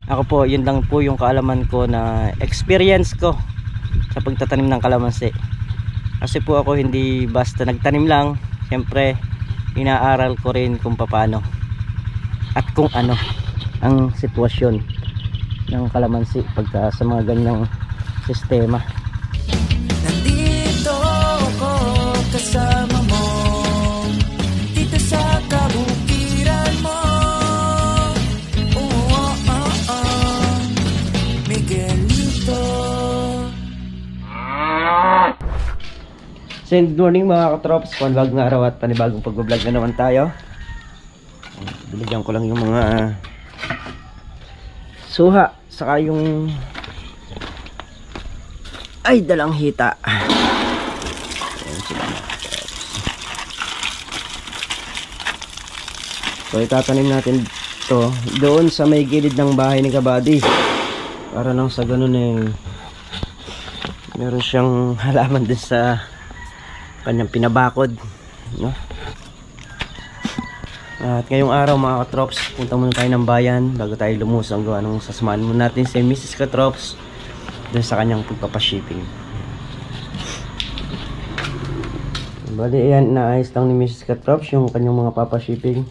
Ako po, yun lang po yung kaalaman ko na experience ko sa pagtatanim ng kalamansi. Kasi po ako hindi basta nagtanim lang, siyempre inaaral ko rin kung paano at kung ano ang sitwasyon ng kalamansi pagka sa mga ganyang sistema. Nandito ako kasama mo, dito sa kabukiran mo. Miguelito. So good morning mga katrops, panibagong araw at panibagong pag-vlog na naman tayo. Bilagyan ko lang yung mga suha saka yung ay dalang hita. So itatanim natin to doon sa may gilid ng bahay ni Kabady, para nang sa ganun meron siyang halaman din sa kanyang pinabakod, no? At ngayong araw mga katrops, punta muna tayo ng bayan bago tayo lumusong. Gawa nung sasamahan muna natin si Mrs. Katrops dun sa kanyang pagpapashipping. Bali yan, naayos lang ni Mrs. Katrops yung kanyang mga papashipping.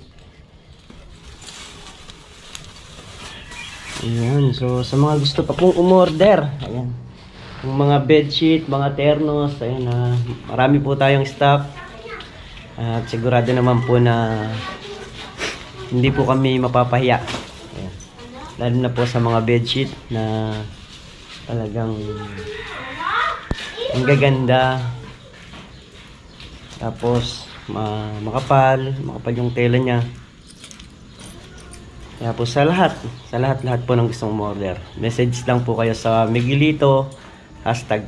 Ayan, so sa mga gusto pa pong umorder, ayan, yung mga bedsheet, mga ternos, ayan, marami po tayong stock. At sigurado naman po na hindi po kami mapapahiya. Ayan. Lalo na po sa mga bedsheet na talagang ang gaganda. Tapos makapal yung tela niya. Kaya po sa lahat po ng gustong order, message lang po kayo sa Miguelito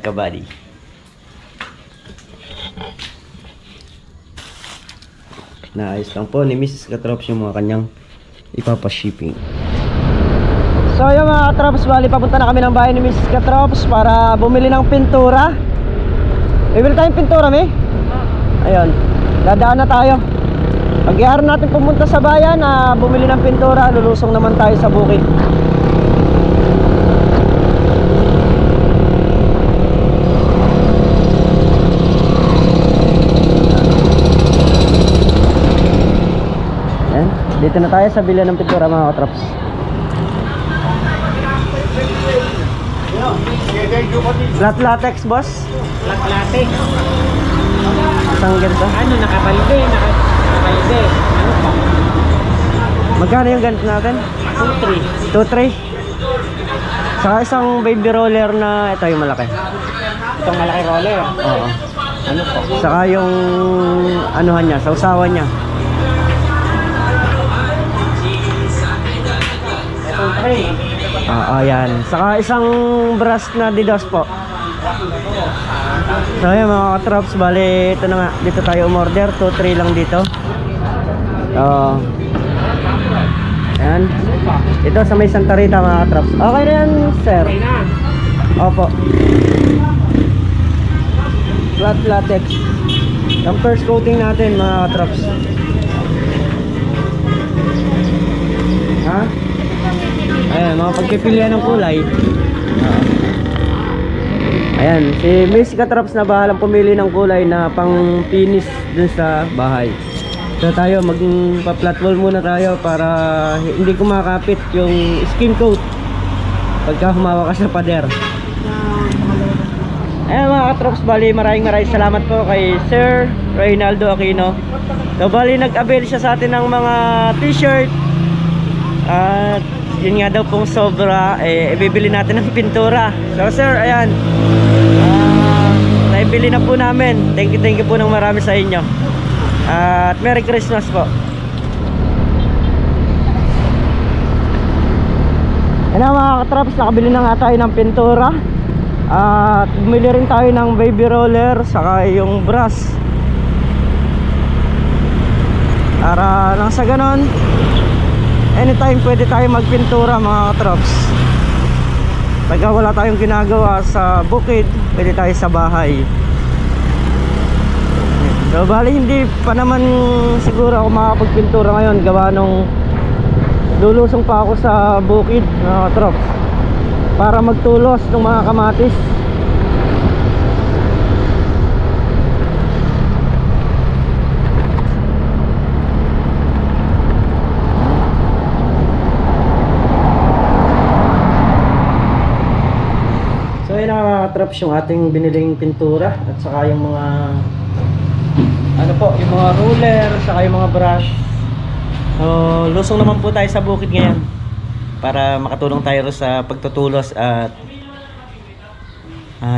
#Kabady. Naayos lang po ni Mrs. Katrops yung mga kanyang ipapashipping. So yung mga Katrops, bali papunta na kami ng bahay ni Mrs. Katrops para bumili ng pintura. Bibili tayong pintura, may? Ayun, dadaan na tayo. Pag-iharan natin pumunta sa bayan, bumili ng pintura, lulusong naman tayo sa bukid. Ayan, dito na tayo sa bilihan ng pintura mga katrops. Flat latex, boss? Flat latex. Isang ganito. Ano, nakabalde. Ano pa? Magkano yung ganito natin? 2-3. 2-3. Saka isang baby roller na ito yung malaki. Itong malaki roller. Oo. Ano po? Saka yung anuhan niya, sausawan niya. Itong 3. Ayan. Saka isang brush na didos po. So ayan mga katrops, bali ito na nga, dito tayo umorder, 2-3 lang dito. Ayan. Ito sa may Santa Rita mga katrops. Okay na yan, sir? Okay na. Opo. Flat latex. Ang first coating natin mga katrops. Ha? Ayan, mga pagpipilian ng kulay. Ayan, si Miss Katrops na bahalang pumili ng kulay na pang finish dun sa bahay. So tayo, magpa-flat wall muna tayo para hindi kumakapit yung skin coat pagka humawa ka sa pader. Ayan mga Katrops, bali maraming salamat po kay Sir Reynaldo Aquino. So bali nag-avail siya sa atin ng mga t-shirt. At yun nga daw pong sobra, ibibili natin ng pintura. So sir, ayan, naibili na po namin. Thank you po ng marami sa inyo. At Merry Christmas po. Ayan mga katrops, nakabili na nga tayo ng pintura. At bumili rin tayo ng baby roller, saka yung brush, para lang sa ganon anytime pwede tayo magpintura mga katrops. Pagka wala tayong ginagawa sa bukid, pwede tayo sa bahay. So bali hindi pa naman siguro ako makapagpintura ngayon, gawa nung lulusong pa ako sa bukid mga katrops para magtulos ng mga kamatis. So yun mga katrops, yung ating biniling pintura at saka yung mga ano po, yung mga ruler, saka yung mga brush. So, lusong naman po tayo sa bukid ngayon para makatulong tayo sa pagtutulos at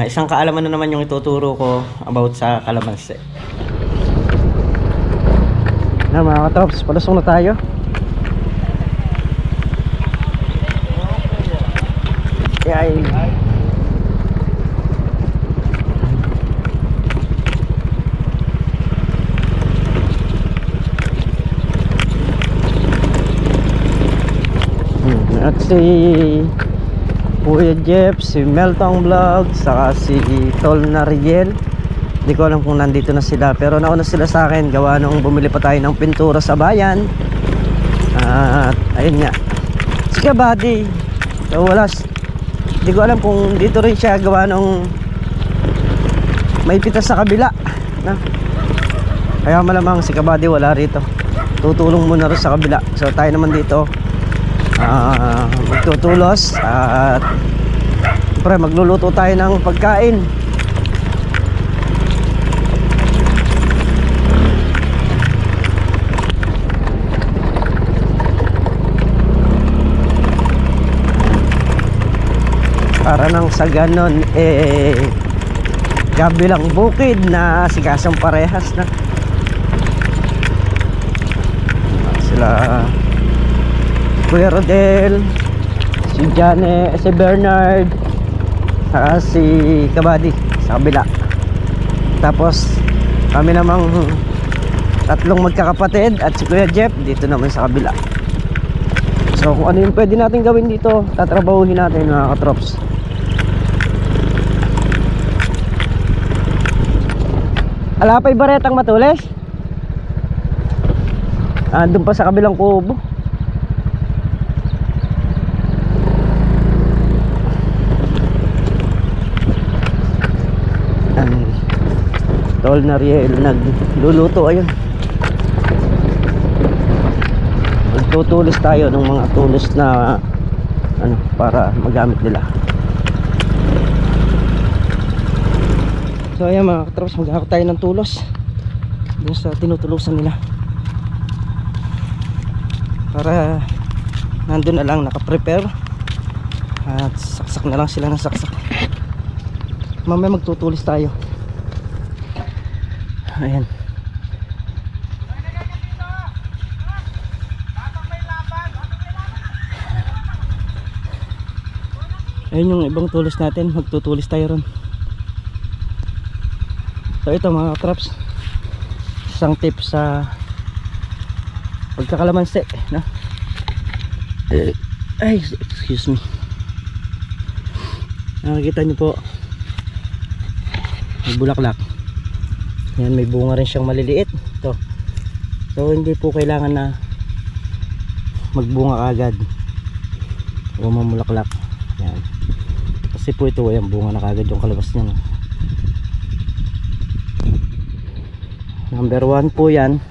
isang kaalaman na naman yung ituturo ko about sa kalamansi. Na mga katrops, palusong na tayo. Ay. At si Kuya Jeff, si Meltong Vlog, saka si Tol Nariel. Hindi ko alam kung nandito na sila, pero nauna sila sa akin gawa nung bumili pa tayo ng pintura sa bayan. At ayun nga, si Kabady. So wala, hindi ko alam kung dito rin siya gawa nung may pitas sa kabila na. Kaya malamang si Kabady wala rito, tutulong muna rin sa kabila. So tayo naman dito magtutulos at siyempre magluluto tayo ng pagkain. Para nang sa ganon kabilang bukid na sikasang parehas na sila Kuya Rodel, si Jane, si Bernard, si Kabady sa kabila. Tapos kami namang tatlong magkakapatid at si Kuya Jeff dito naman sa kabila. So kung ano yung pwede natin gawin dito, tatrabahuhin natin mga katrops. Alapay baretang matulis? Andun pa sa kabilang kubo. Tol Nariel nagluluto, ayun. Magtutulis tayo ng mga tulos na ano para magamit nila. So ayan mga katrops, maghahakot tayo ng tulos dun sa tinutulusan nila para nandun na lang nakaprepare at saksak na lang sila ng saksak. Mamaya magtutulis tayo. Ayan. Ayan yung ibang tulos natin, magtutulis tayo ron. So ito mga traps, isang tip sa pagkakalamansi, no? Ay, excuse me. Nakikita nyo po, may bulaklak. Yan, may bunga rin siyang maliliit. Ito. So hindi po kailangan na magbunga agad o mamulaklak. Yan. Kasi po ito, ayan, bunga na kagad yung kalabas niya. Number 1 po yan.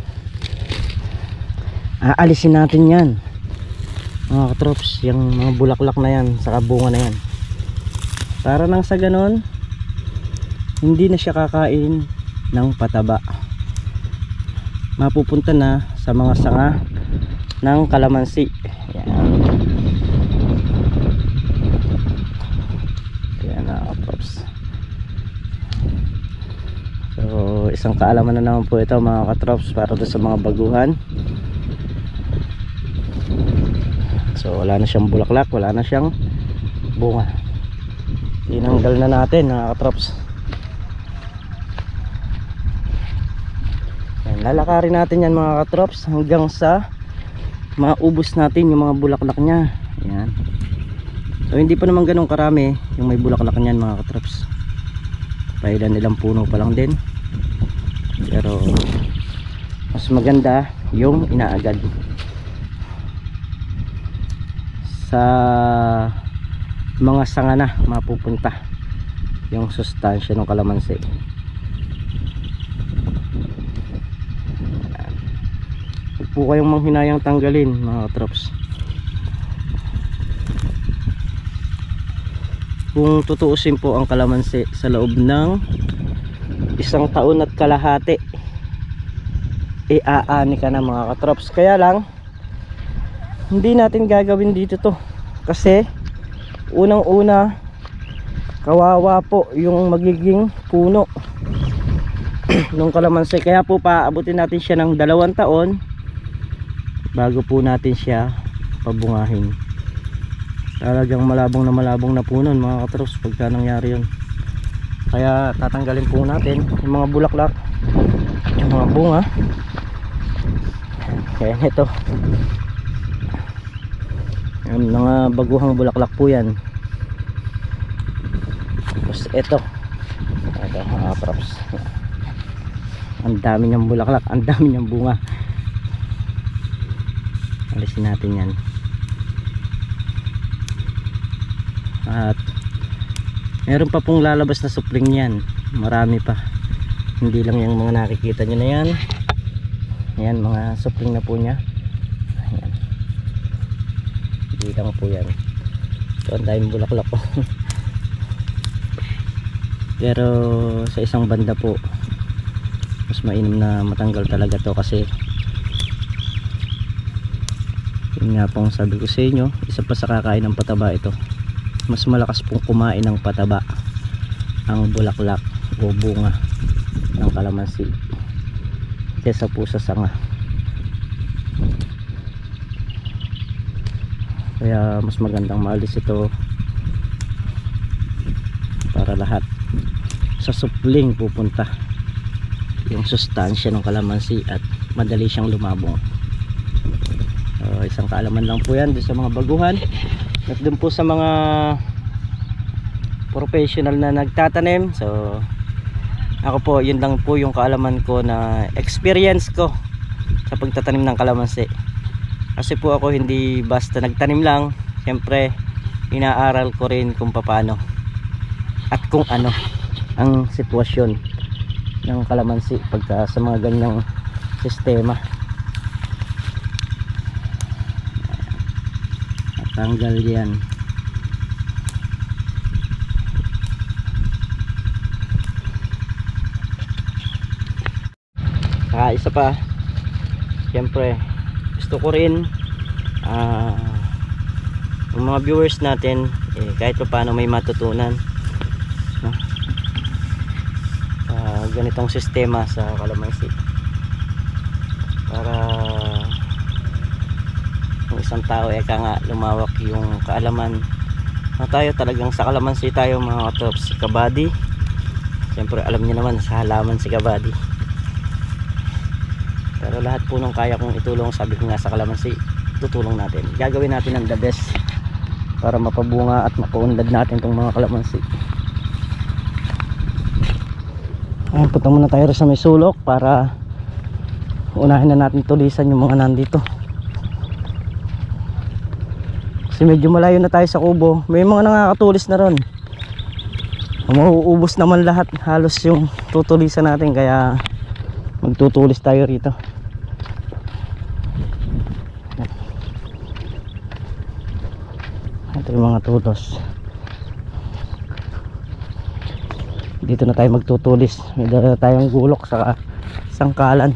Aalisin natin yan mga katrops, yung mga bulaklak na yan saka bunga na yan, para nang sa ganon hindi na siya kakain ng pataba, mapupunta na sa mga sanga ng kalamansi. Yan. Yan na katrops. So isang kaalaman na naman po ito mga katrops para sa mga baguhan. So wala na siyang bulaklak, wala na siyang bunga, tinanggal na natin mga katrops. Yan, lalakarin natin yan mga katrops hanggang sa maubos natin yung mga bulaklak nya. Yan. So hindi pa naman ganun karami yung may bulaklak nyan mga katrops, pailan ilang puno pa lang din, pero mas maganda yung inaagad. sa mga sanga na mapupunta yung sustansya ng kalamansi. Huwag po kayong manghinayang tanggalin mga katrops. Kung tutuusin po ang kalamansi sa loob ng 1 taon at kalahati, aani ka na mga katrops. Kaya lang hindi natin gagawin dito to kasi unang una kawawa po yung magiging puno ng kalamansi. Kaya po paabutin natin siya ng 2 taon bago po natin siya pabungahin. Talagang malabong na puno mga katrops pagka nangyari yun. Kaya tatanggalin po natin yung mga bulaklak, yung mga bunga. Kaya ito yung mga baguhang bulaklak po yan. Tapos ito mga katrops, ang dami niyang bulaklak, ang dami niyang bunga. Alisin natin yan. At meron pa pong lalabas na supling yan, marami pa, hindi lang yung mga nakikita nyo na yan. Yan mga supling na po nya. Ayan. Hindi lang po yan. So ang daming bulaklak po. Pero sa isang banda po mas mainam na matanggal talaga to kasi yun nga pong sabi ko sa inyo, isa pa sa kakain ng pataba ito. Mas malakas pong kumain ng pataba ang bulaklak o bunga ng kalamansi kesa po sa sanga. Kaya mas magandang maalis ito para lahat sa supling pupunta yung sustansya ng kalamansi at madali siyang lumabong. Isang kaalaman lang po yan doon sa mga baguhan at doon po sa mga professional na nagtatanim. So ako po, yun lang po yung kaalaman ko na experience ko sa pagtatanim ng kalamansi. Kasi po ako hindi basta nagtanim lang, siyempre inaaral ko rin kung paano at kung ano ang sitwasyon ng kalamansi pagka sa mga ganyang sistema. Tanggal yan. Isa pa, siyempre gusto ko rin yung mga viewers natin kahit pa paano may matutunan, no? Ganitong sistema sa kalamansi para yung isang tao eka nga lumawak yung kaalaman na tayo talagang sa kalamansi tayo mga katrops. Si Kabady, siyempre alam niyo naman sa halaman si Kabady, pero lahat po nung kaya kong itulong, sabi ko nga sa kalamansi, tutulong natin, gagawin natin ang the best para mapabunga at mapaunlad natin itong mga kalamansi. Ayan, punta muna tayo sa may sulok para unahin na natin tulisan yung mga nandito kasi medyo malayo na tayo sa kubo. May mga nakakatulis na ron, mauubos naman lahat halos yung tutulisan natin, kaya magtutulis tayo rito. Ito yung mga tulos. Dito na tayo magtutulis. May dala tayong gulok sa sangkalan.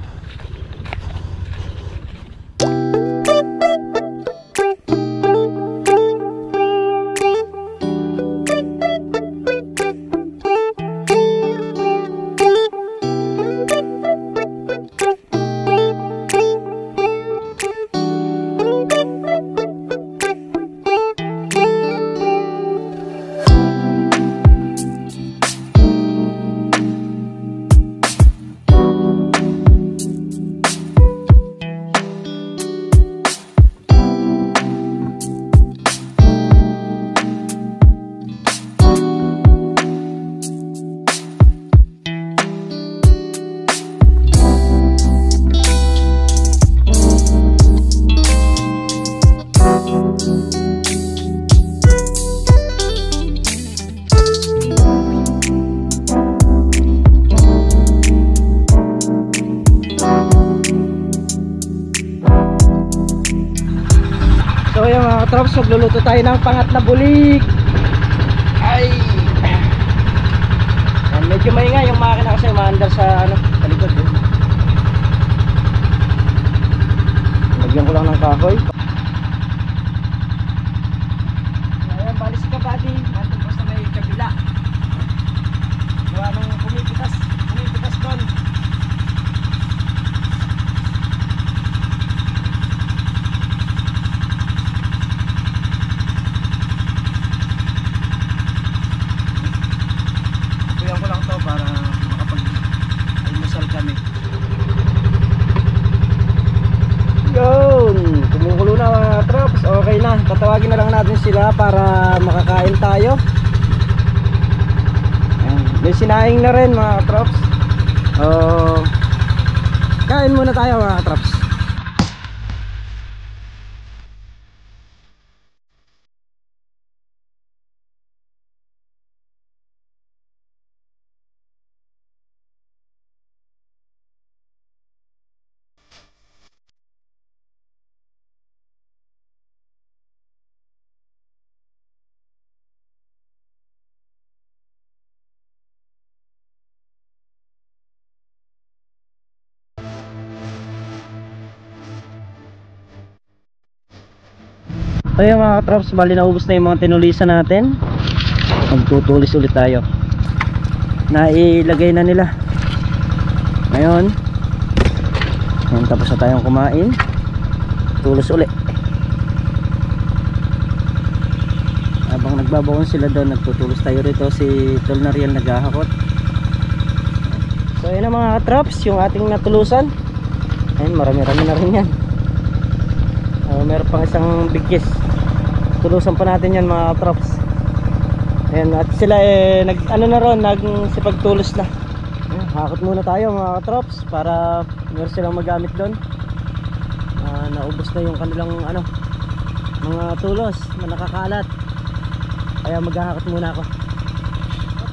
katrops, magluluto tayo ng pangat na bulig. Ay! Yan, medyo maingay yung makina kasi umaandar sa ano, sa likod. Lagyan ko lang ng kahoy. Ayan, balis ka buddy. Nandun po sa may kabila. Gawa nung pumipitas doon. Kuyan ko lang to para makapag-almusal kami. Yun, kumukulo na mga katrops. Okay na, tatawagin na lang natin sila para makakain tayo. Ayan. May sinaing na rin mga katrops. Kain muna tayo mga katrops. Ayun mga katrops, bali naubos na yung mga tinulisan natin. Magtutulis ulit tayo. Nailagay na nila. Ngayon, tapos na tayong kumain. Tulos ulit. Habang nagbabawon sila doon, nagtutulos tayo rito. Si Tol Nariel naghahakot. So ayun na mga katrops, yung ating natulusan. Ayun, marami-rami na rin yan. Meron pang isang bigkis. Tulusan pa natin yan mga katrops. Ayan, at sila nag-ano na ron, nagsipagtulos na. Ayan, hakot muna tayo mga katrops para meron silang magamit doon. Naubos na yung kanilang mga tulos na nakakalat. Kaya maghahakot muna ako.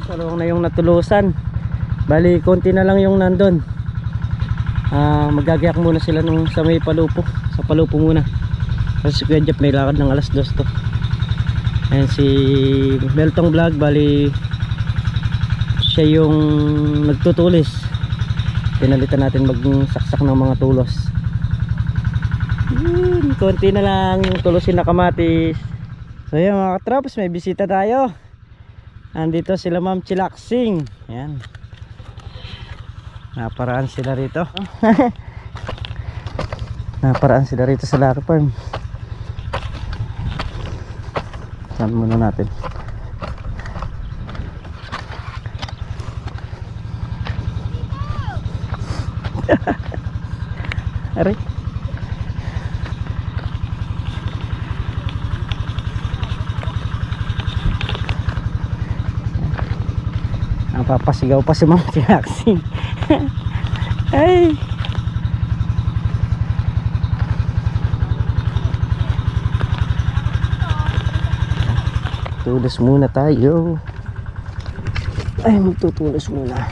Salong na yung natulusan. Bali konti na lang yung nandun. Magagayak muna sila sa may palupo. Sa palupo muna. Kasi si Kuya Jeff may lakad ng alas 2 to. Ayan si Meltong Vlog, bali siya yung nagtutulis. Pinalitan natin magsaksak ng mga tulos. Konti na lang yung tulosin na kamatis. So yun mga katrops, may bisita tayo. Andito sila Ma'am Chilaksing. Ayan, naparaan sila rito. Naparaan sila rito sa Lucky Farm. Saan muna natin. Aray. Ang papasigaw pa si Ma'am Chilaksing. Ay. Tulos muna tayo. Ay, magtutulos muna.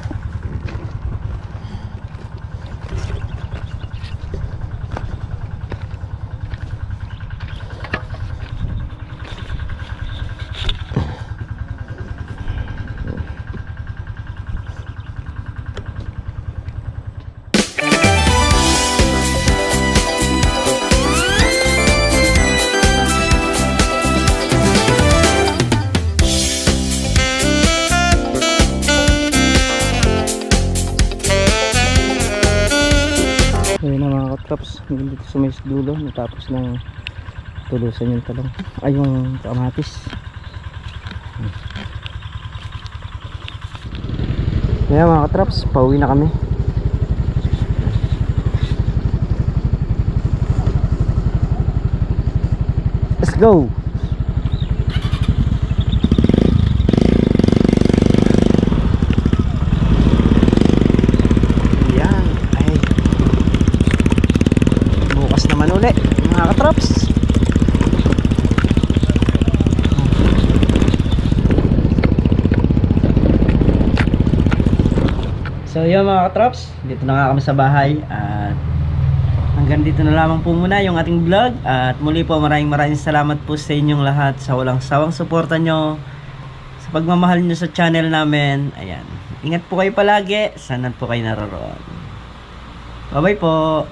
Ayun na mga katrops, dito sa may dulo natapos ng tulusan yung talong, ay yung kamatis. Kaya mga katrops, pauwi na kami. Let's go. Uli mga katrops. So yun mga katrops, dito na nga kami sa bahay at hanggang dito na lamang po muna yung ating vlog. At muli po maraming salamat po sa inyong lahat sa walang sawang suporta nyo, sa pagmamahal nyo sa channel namin. Ayan, ingat po kayo palagi, sana po kayo naroroon. Bye bye po.